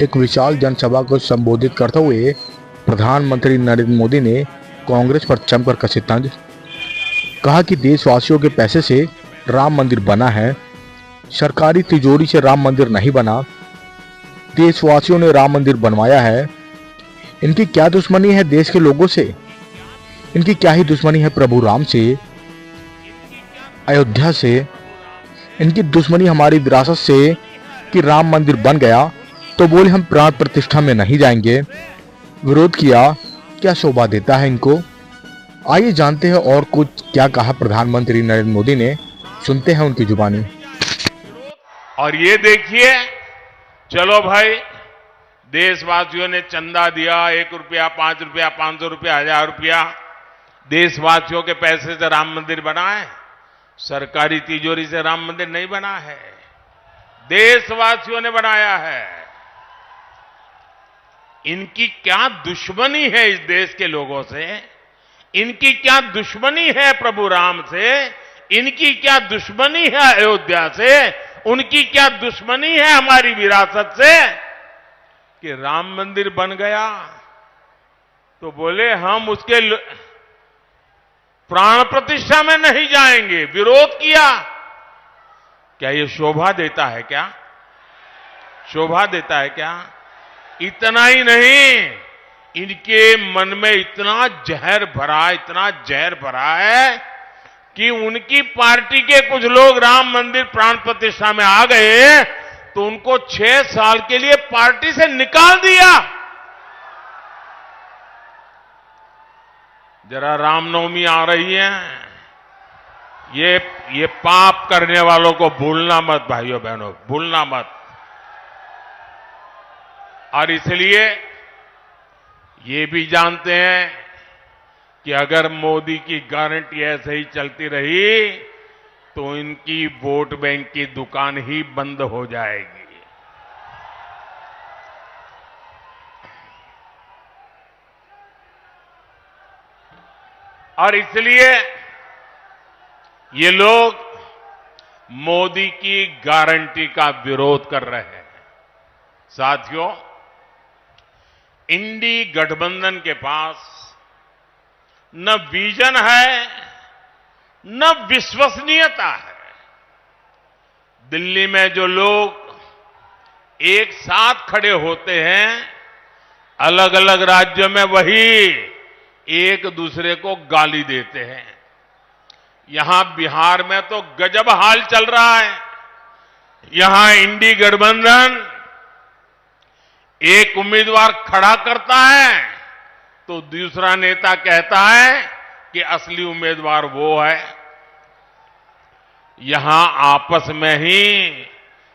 एक विशाल जनसभा को संबोधित करते हुए प्रधानमंत्री नरेंद्र मोदी ने कांग्रेस पर जमकर कसे तंज। कहा कि देशवासियों के पैसे से राम मंदिर बना है, सरकारी तिजोरी से राम मंदिर नहीं बना। देशवासियों ने राम मंदिर बनवाया है। इनकी क्या दुश्मनी है देश के लोगों से? इनकी क्या ही दुश्मनी है प्रभु राम से, अयोध्या से? इनकी दुश्मनी हमारी विरासत से कि राम मंदिर बन गया तो बोले हम प्राण प्रतिष्ठा में नहीं जाएंगे। विरोध किया, क्या शोभा देता है इनको? आइए जानते हैं और कुछ क्या कहा प्रधानमंत्री नरेंद्र मोदी ने, सुनते हैं उनकी जुबानी। और ये देखिए, चलो भाई, देशवासियों ने चंदा दिया, 1 रुपया, 5 रुपया, 500 रुपया, 1000 रुपया, देशवासियों के पैसे से राम मंदिर बना है। सरकारी तिजोरी से राम मंदिर नहीं बना है, देशवासियों ने बनाया है। इनकी क्या दुश्मनी है इस देश के लोगों से? इनकी क्या दुश्मनी है प्रभु राम से? इनकी क्या दुश्मनी है अयोध्या से? उनकी क्या दुश्मनी है हमारी विरासत से कि राम मंदिर बन गया तो बोले हम उसके प्राण प्रतिष्ठा में नहीं जाएंगे। विरोध किया। क्या ये शोभा देता है क्या? शोभा देता है क्या? इतना ही नहीं, इनके मन में इतना जहर भरा है कि उनकी पार्टी के कुछ लोग राम मंदिर प्राण प्रतिष्ठा में आ गए तो उनको 6 साल के लिए पार्टी से निकाल दिया। जरा रामनवमी आ रही है, ये पाप करने वालों को भूलना मत भाइयों बहनों, भूलना मत। और इसलिए ये भी जानते हैं कि अगर मोदी की गारंटी ऐसे ही चलती रही तो इनकी वोट बैंक की दुकान ही बंद हो जाएगी। और इसलिए ये लोग मोदी की गारंटी का विरोध कर रहे हैं। साथियों, इंडी गठबंधन के पास न विजन है न विश्वसनीयता है। दिल्ली में जो लोग एक साथ खड़े होते हैं, अलग अलग राज्यों में वही एक दूसरे को गाली देते हैं। यहां बिहार में तो गजब हाल चल रहा है। यहां इंडी गठबंधन एक उम्मीदवार खड़ा करता है तो दूसरा नेता कहता है कि असली उम्मीदवार वो है। यहां आपस में ही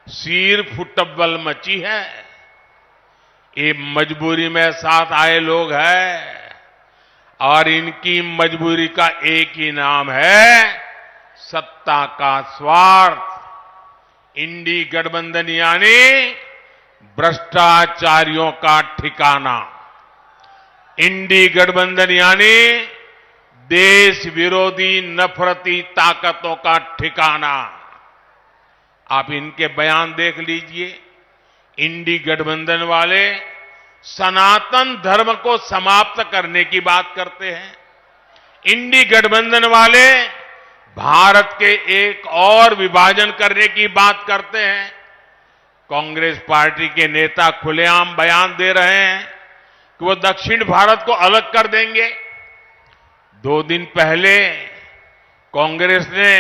सिर फुटबल मची है। ये मजबूरी में साथ आए लोग हैं और इनकी मजबूरी का एक ही नाम है सत्ता का स्वार्थ। इंडी गठबंधन यानी भ्रष्टाचारियों का ठिकाना। इंडी गठबंधन यानी देश विरोधी नफरती ताकतों का ठिकाना। आप इनके बयान देख लीजिए। इंडी गठबंधन वाले सनातन धर्म को समाप्त करने की बात करते हैं। इंडी गठबंधन वाले भारत के एक और विभाजन करने की बात करते हैं। कांग्रेस पार्टी के नेता खुलेआम बयान दे रहे हैं कि वो दक्षिण भारत को अलग कर देंगे। 2 दिन पहले कांग्रेस ने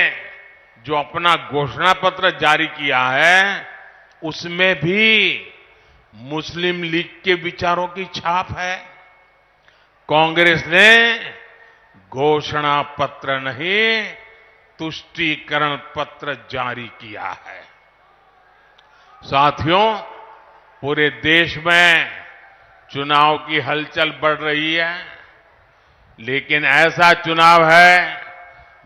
जो अपना घोषणा पत्र जारी किया है उसमें भी मुस्लिम लीग के विचारों की छाप है। कांग्रेस ने घोषणा पत्र नहीं, तुष्टीकरण पत्र जारी किया है। साथियों, पूरे देश में चुनाव की हलचल बढ़ रही है, लेकिन ऐसा चुनाव है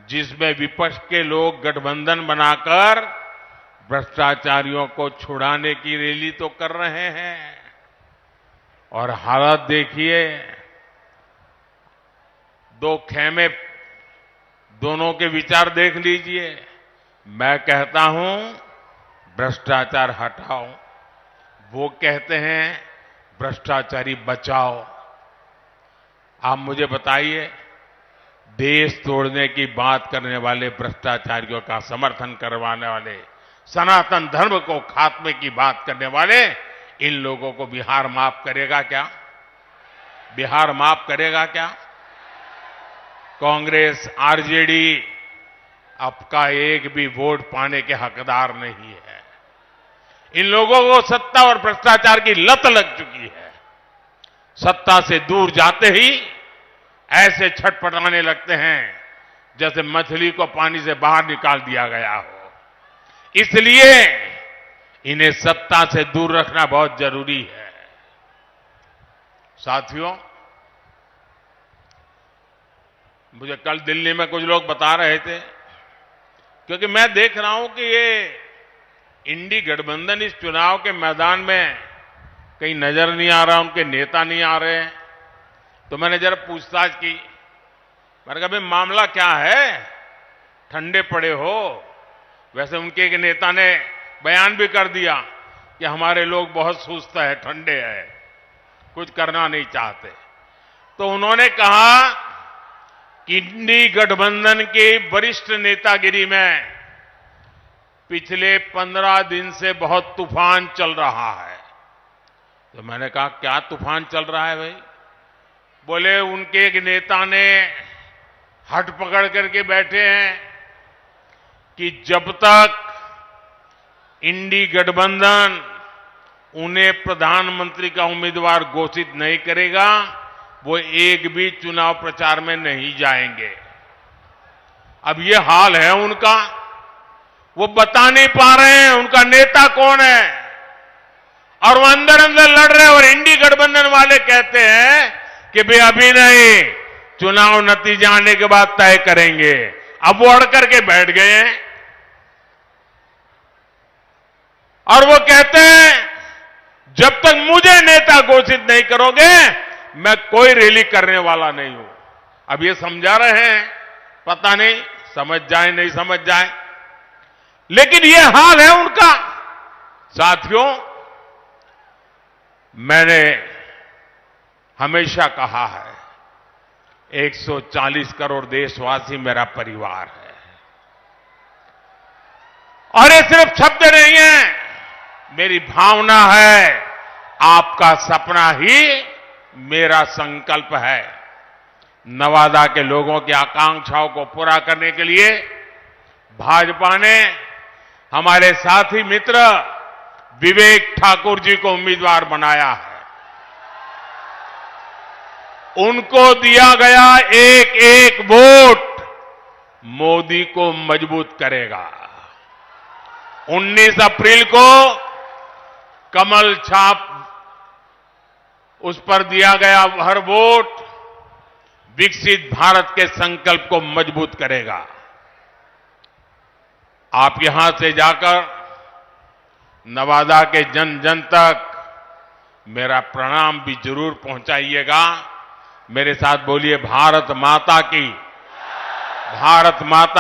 जिसमें विपक्ष के लोग गठबंधन बनाकर भ्रष्टाचारियों को छुड़ाने की रैली तो कर रहे हैं। और हालत देखिए, 2 खेमे, दोनों के विचार देख लीजिए। मैं कहता हूं भ्रष्टाचार हटाओ, वो कहते हैं भ्रष्टाचारी बचाओ। आप मुझे बताइए, देश तोड़ने की बात करने वाले भ्रष्टाचारियों का समर्थन करवाने वाले, सनातन धर्म को खात्मे की बात करने वाले, इन लोगों को बिहार माफ करेगा क्या? बिहार माफ करेगा क्या? कांग्रेस, आरजेडी आपका एक भी वोट पाने के हकदार नहीं है। इन लोगों को सत्ता और भ्रष्टाचार की लत लग चुकी है। सत्ता से दूर जाते ही ऐसे छटपटाने लगते हैं जैसे मछली को पानी से बाहर निकाल दिया गया हो। इसलिए इन्हें सत्ता से दूर रखना बहुत जरूरी है। साथियों, मुझे कल दिल्ली में कुछ लोग बता रहे थे, क्योंकि मैं देख रहा हूं कि ये इंडी गठबंधन इस चुनाव के मैदान में कहीं नजर नहीं आ रहा, उनके नेता नहीं आ रहे हैं। तो मैंने जरा पूछताछ की। मैंने कहा, भाई मामला क्या है? ठंडे पड़े हो? वैसे उनके एक नेता ने बयान भी कर दिया कि हमारे लोग बहुत सुस्त है, ठंडे हैं, कुछ करना नहीं चाहते। तो उन्होंने कहा कि इंडी गठबंधन के वरिष्ठ नेतागिरी में पिछले 15 दिन से बहुत तूफान चल रहा है। तो मैंने कहा, क्या तूफान चल रहा है भाई? बोले उनके एक नेता ने हट पकड़ करके बैठे हैं कि जब तक इंडी गठबंधन उन्हें प्रधानमंत्री का उम्मीदवार घोषित नहीं करेगा, वो एक भी चुनाव प्रचार में नहीं जाएंगे। अब ये हाल है उनका, वो बता नहीं पा रहे हैं उनका नेता कौन है, और वो अंदर अंदर लड़ रहे हैं। और इंडी गठबंधन वाले कहते हैं कि भाई अभी नहीं, चुनाव नतीजा आने के बाद तय करेंगे। अब वो अड़ करके बैठ गए हैं और वो कहते हैं जब तक मुझे नेता घोषित नहीं करोगे मैं कोई रैली करने वाला नहीं हूं। अब ये समझा रहे हैं, पता नहीं समझ जाए नहीं समझ जाए, लेकिन ये हाल है उनका। साथियों, मैंने हमेशा कहा है 140 करोड़ देशवासी मेरा परिवार है, और ये सिर्फ शब्द नहीं है, मेरी भावना है। आपका सपना ही मेरा संकल्प है। नवादा के लोगों की आकांक्षाओं को पूरा करने के लिए भाजपा ने हमारे साथी मित्र विवेक ठाकुर जी को उम्मीदवार बनाया है। उनको दिया गया एक एक वोट मोदी को मजबूत करेगा। 19 अप्रैल को कमल छाप, उस पर दिया गया हर वोट विकसित भारत के संकल्प को मजबूत करेगा। आप यहां से जाकर नवादा के जन जन तक मेरा प्रणाम भी जरूर पहुंचाइएगा। मेरे साथ बोलिए, भारत माता की, भारत माता।